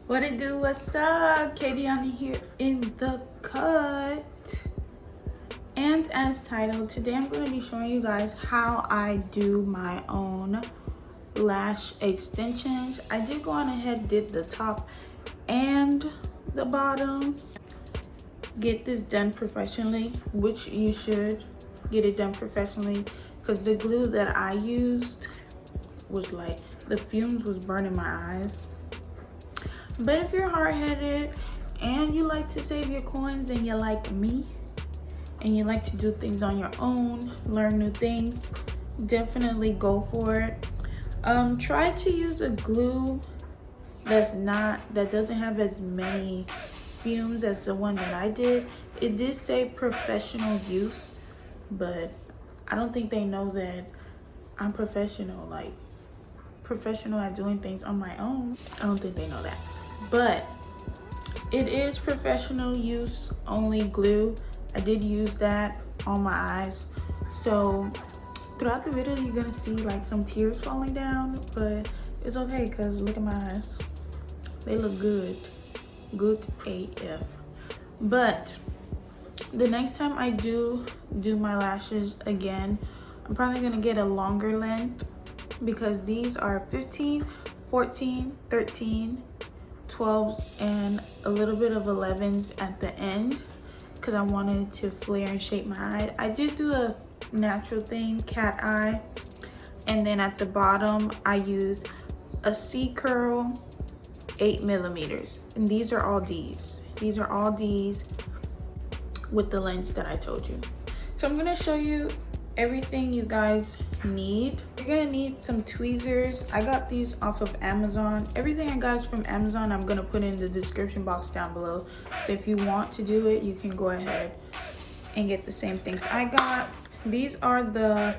What it do? What's up? KDiani here in the cut. And as titled, today I'm going to be showing you guys how I do my own lash extensions. I did go on ahead, did the top and the bottom. Get this done professionally, which you should get it done professionally, because the glue that I used was like, the fumes was burning my eyes. But if you're hard-headed and you like to save your coins and you're like me and you like to do things on your own, learn new things, definitely go for it. Try to use a glue that doesn't have as many fumes as the one that I did. It did say professional use, but I don't think they know that I'm professional, like professional at doing things on my own. I don't think they know that. But it is professional use only glue. I did use that on my eyes. So throughout the video, you're gonna see like some tears falling down, but it's okay because look at my eyes. They look good. Good AF. But the next time I do my lashes again, I'm probably gonna get a longer length because these are 15, 14, 13, 12s, and a little bit of 11s at the end because I wanted to flare and shape my eye. I did do a natural thing, cat eye, and then at the bottom I used a C curl 8mm, and these are all D's. These are all D's with the lengths that I told you. So I'm gonna show you everything you guys need. You're gonna need some tweezers. I got these off of Amazon. Everything I got is from Amazon. I'm gonna put in the description box down below. So if you want to do it, you can go ahead and get the same things I got. These are the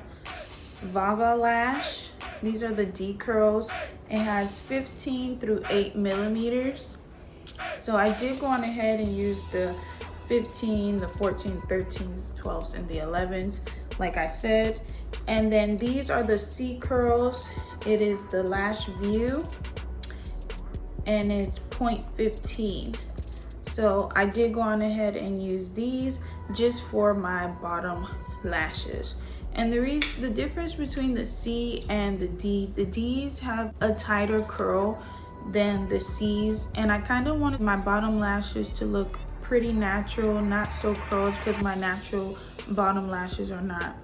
Vava Lash. These are the D curls. It has 15 through 8mm. So I did go on ahead and use the 15, the 14, 13s, 12s, and the 11s, like I said. And then these are the C curls. It is the Lash View, and it's 0.15. So I did go on ahead and use these just for my bottom lashes. And the difference between the C and the D's have a tighter curl than the C's, and I kind of wanted my bottom lashes to look pretty natural, not so curled, because my natural bottom lashes are not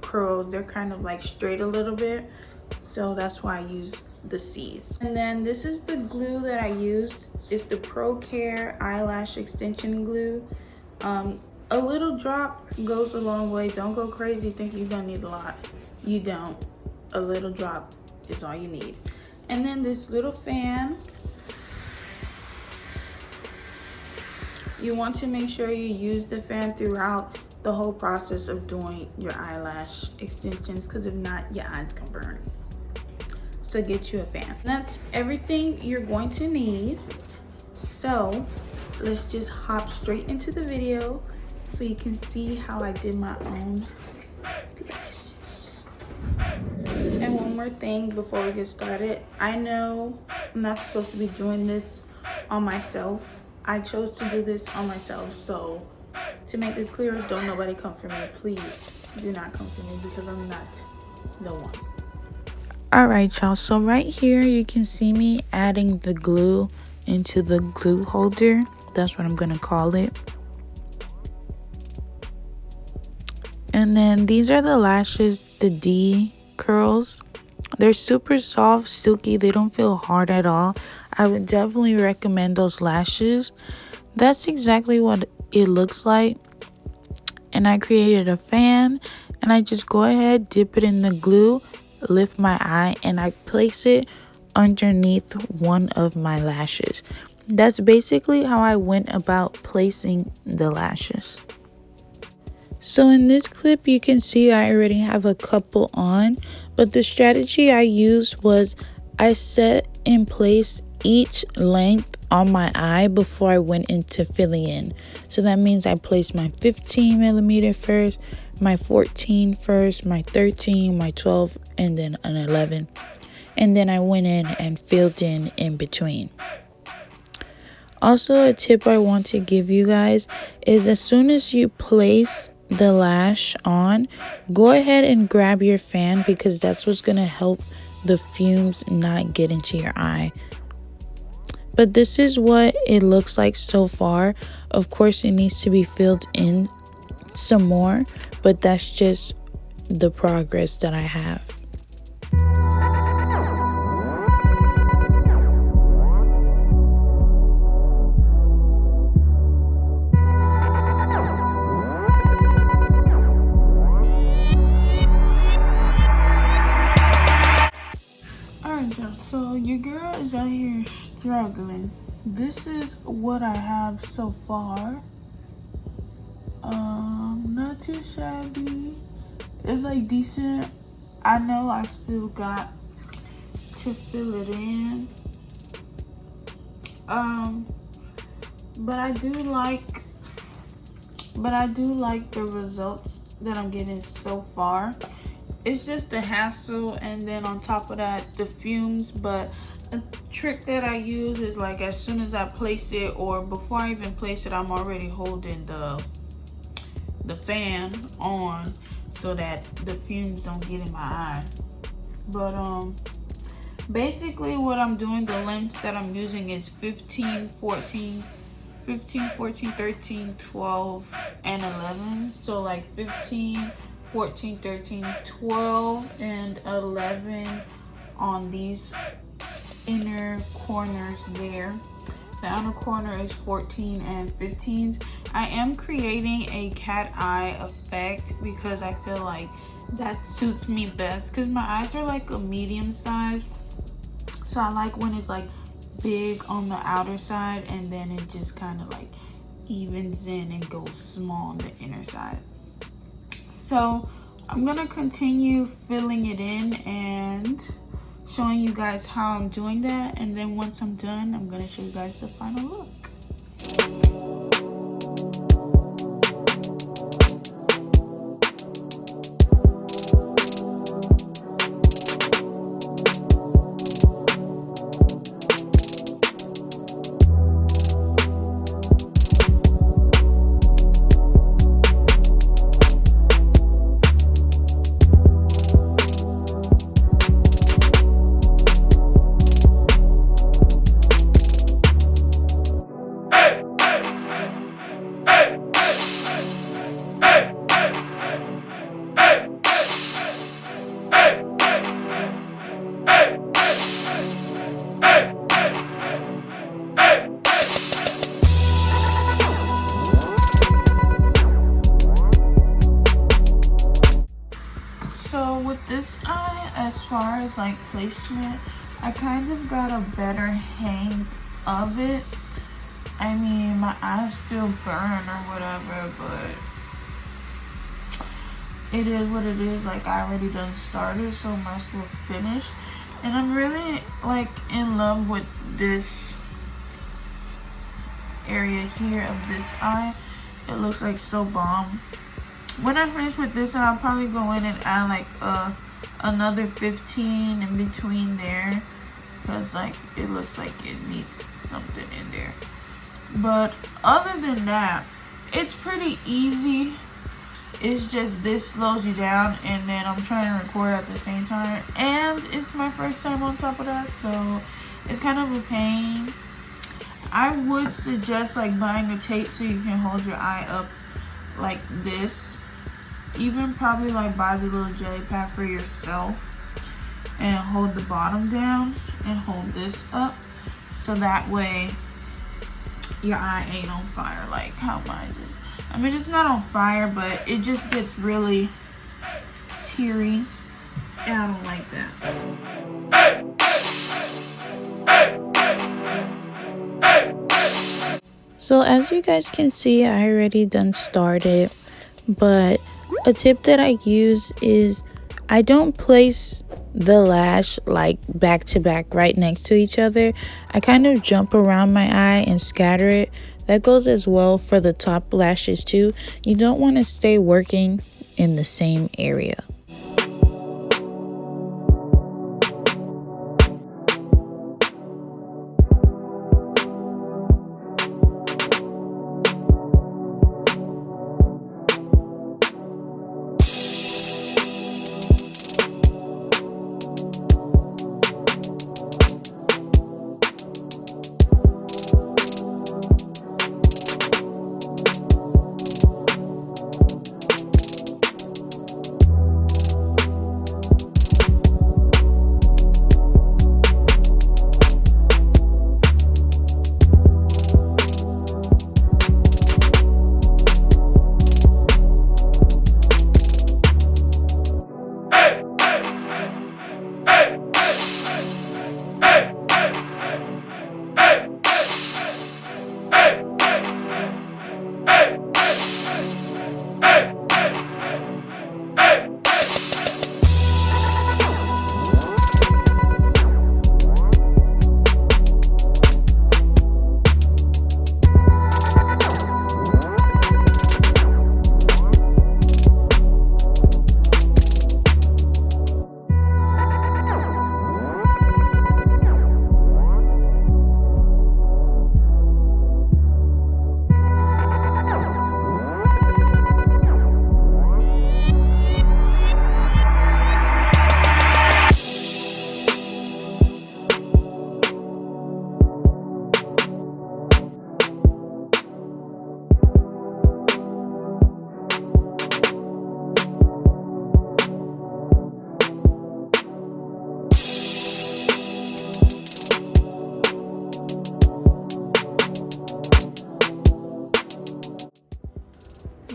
curled. They're kind of like straight a little bit, so that's why I use the C's. And then this is the glue that I used. It's the Pro Care eyelash extension glue. A little drop goes a long way. Don't go crazy thinking you're gonna need a lot. You don't. A little drop is all you need. And then this little fan. You want to make sure you use the fan throughout the whole process of doing your eyelash extensions, because if not, your eyes can burn. So get you a fan. That's everything you're going to need. So let's just hop straight into the video so you can see how I did my own lashes. And one more thing before we get started. I know I'm not supposed to be doing this on myself. I chose to do this on myself, so to make this clear, don't nobody come for me. Please do not come for me, because I'm not the one. Alright y'all, so right here you can see me adding the glue into the glue holder. That's what I'm gonna call it. And then these are the lashes, the D curls. They're super soft, silky. They don't feel hard at all. I would definitely recommend those lashes. That's exactly what it looks like. And I created a fan, and I just go ahead, dip it in the glue, lift my eye, and I place it underneath one of my lashes. That's basically how I went about placing the lashes. So in this clip, you can see I already have a couple on, but the strategy I used was I set in place each length on my eye before I went into filling in. So that means I placed my 15mm first, my 14 first, my 13, my 12, and then an 11. And then I went in and filled in between. Also, a tip I want to give you guys is as soon as you place the lash on, go ahead and grab your fan, because that's what's going to help the fumes not get into your eye. But this is what it looks like so far. Of course, it needs to be filled in some more, but that's just the progress that I have. So your girl is out here struggling. This is what I have so far. Not too shabby. It's like decent. I know I still got to fill it in. But I do like the results that I'm getting so far. It's just the hassle, and then on top of that, the fumes. But a trick that I use is like as soon as I place it, or before I even place it, I'm already holding the fan on so that the fumes don't get in my eye. But basically what I'm doing, the lengths that I'm using is 15, 14, 13, 12, and 11. So like 15, 14, 13, 12, and 11 on these inner corners there. The outer corner is 14 and 15s. I am creating a cat eye effect because I feel like that suits me best, because my eyes are like a medium size. So I like when it's like big on the outer side, and then it just kind of like evens in and goes small on the inner side. So I'm gonna continue filling it in and showing you guys how I'm doing that, and then once I'm done, I'm gonna show you guys the final look. So with this eye, as far as like placement, I kind of got a better hang of it. I mean, my eyes still burn or whatever, but it is what it is. Like, I already done started, so might as well finish. And I'm really like in love with this area here of this eye. It looks like so bomb. When I finish with this, I'll probably go in and add like another 15 in between there, because like it looks like it needs something in there. But other than that, it's pretty easy. It's just this slows you down, and then I'm trying to record at the same time, and it's my first time on top of that, so it's kind of a pain. I would suggest like buying a tape so you can hold your eye up like this. Even probably like buy the little jelly pad for yourself and hold the bottom down and hold this up, so that way your eye ain't on fire like how mine is. I mean, it's not on fire, but it just gets really teary, and I don't like that. So as you guys can see, I already done started, but a tip that I use is I don't place the lash like back to back right next to each other. I kind of jump around my eye and scatter it. That goes as well for the top lashes too. You don't want to stay working in the same area.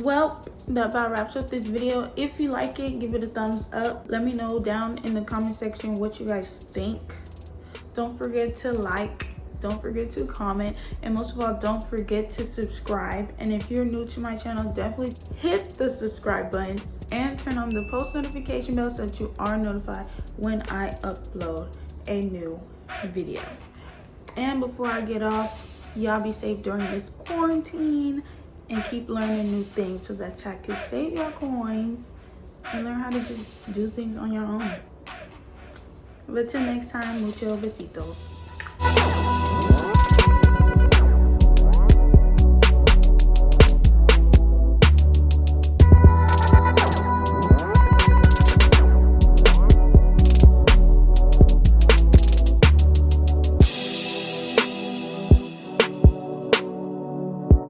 Well, that about wraps up this video. If you like it, give it a thumbs up. Let me know down in the comment section what you guys think. Don't forget to like, don't forget to comment, and most of all, don't forget to subscribe. And if you're new to my channel, definitely hit the subscribe button and turn on the post notification bell so that you are notified when I upload a new video. And before I get off, y'all be safe during this quarantine and keep learning new things so that y'all can save your coins and learn how to just do things on your own. But till next time, mucho besitos.